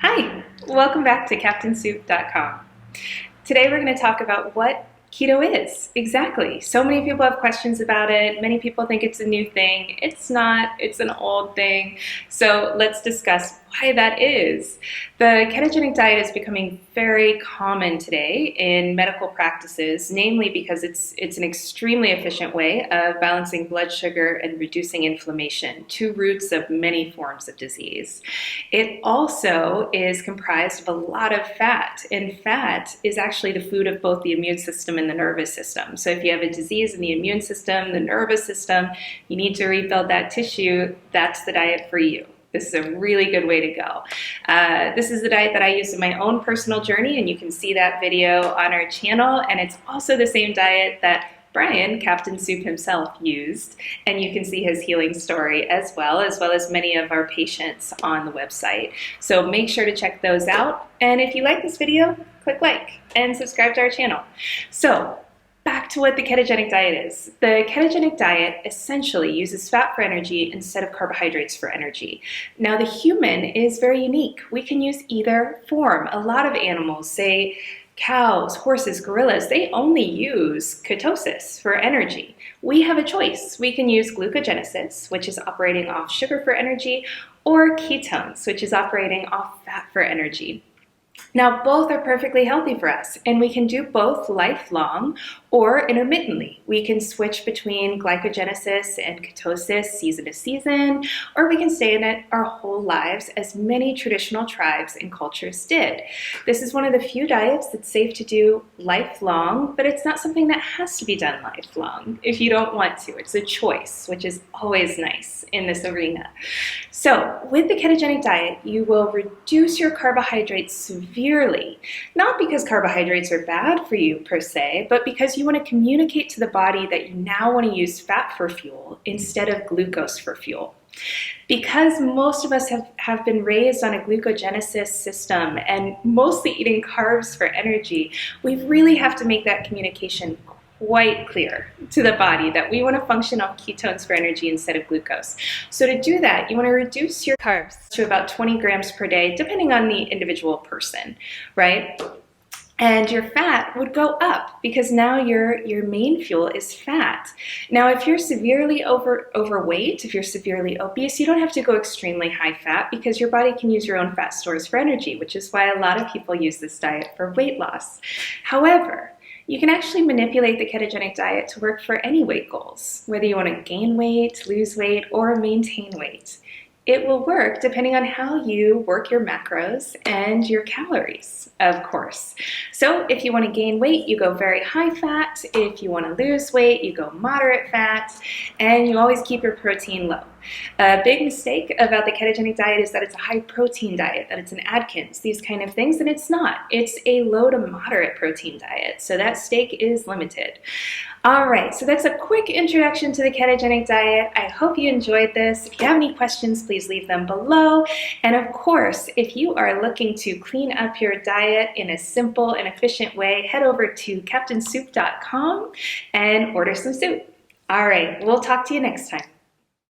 Hi, welcome back to CaptainSoup.com. Today we're going to talk about what keto is exactly. So many people have questions about it. Many people think it's a new thing. It's not, it's an old thing. So let's discuss why that is. The ketogenic diet is becoming very common today in medical practices, namely because it's an extremely efficient way of balancing blood sugar and reducing inflammation, two roots of many forms of disease. It also is comprised of a lot of fat, and fat is actually the food of both the immune system and the nervous system. So if you have a disease in the immune system, the nervous system, you need to rebuild that tissue, that's the diet for you. This is a really good way to go. This is the diet that I use in my own personal journey, and you can see that video on our channel, and it's also the same diet that Brian, Captain Soup himself, used, and you can see his healing story as well as many of our patients on the website. So make sure to check those out, and if you like this video, click like and subscribe to our channel. So back to what the ketogenic diet is. The ketogenic diet essentially uses fat for energy instead of carbohydrates for energy. Now the human is very unique. We can use either form. A lot of animals, say cows, horses, gorillas, they only use ketosis for energy. We have a choice. We can use glucogenesis, which is operating off sugar for energy, or ketones, which is operating off fat for energy. Now, both are perfectly healthy for us, and we can do both lifelong or intermittently. We can switch between glycogenesis and ketosis season to season, or we can stay in it our whole lives, as many traditional tribes and cultures did. This is one of the few diets that's safe to do lifelong, but it's not something that has to be done lifelong if you don't want to. It's a choice, which is always nice in this arena. So, with the ketogenic diet, you will reduce your carbohydrates severely, not because carbohydrates are bad for you per se, but because you want to communicate to the body that you now want to use fat for fuel instead of glucose for fuel. Because most of us have been raised on a glucogenesis system and mostly eating carbs for energy, we really have to make that communication quite clear to the body that we want to function off ketones for energy instead of glucose. So to do that, you want to reduce your carbs to about 20 grams per day, depending on the individual person, right? And your fat would go up because now your main fuel is fat. Now, if you're severely overweight, if you're severely obese, you don't have to go extremely high fat because your body can use your own fat stores for energy, which is why a lot of people use this diet for weight loss. However, you can actually manipulate the ketogenic diet to work for any weight goals, whether you want to gain weight, lose weight, or maintain weight. It will work depending on how you work your macros and your calories, of course. So if you want to gain weight, you go very high fat. If you want to lose weight, you go moderate fat, and you always keep your protein low. A big mistake about the ketogenic diet is that it's a high protein diet, that it's an Atkins, these kind of things, and it's not. It's a low to moderate protein diet, so that stake is limited. All right, so that's a quick introduction to the ketogenic diet. I hope you enjoyed this. If you have any questions, please leave them below. And of course, if you are looking to clean up your diet in a simple and efficient way, head over to CaptainSoup.com and order some soup. All right, we'll talk to you next time.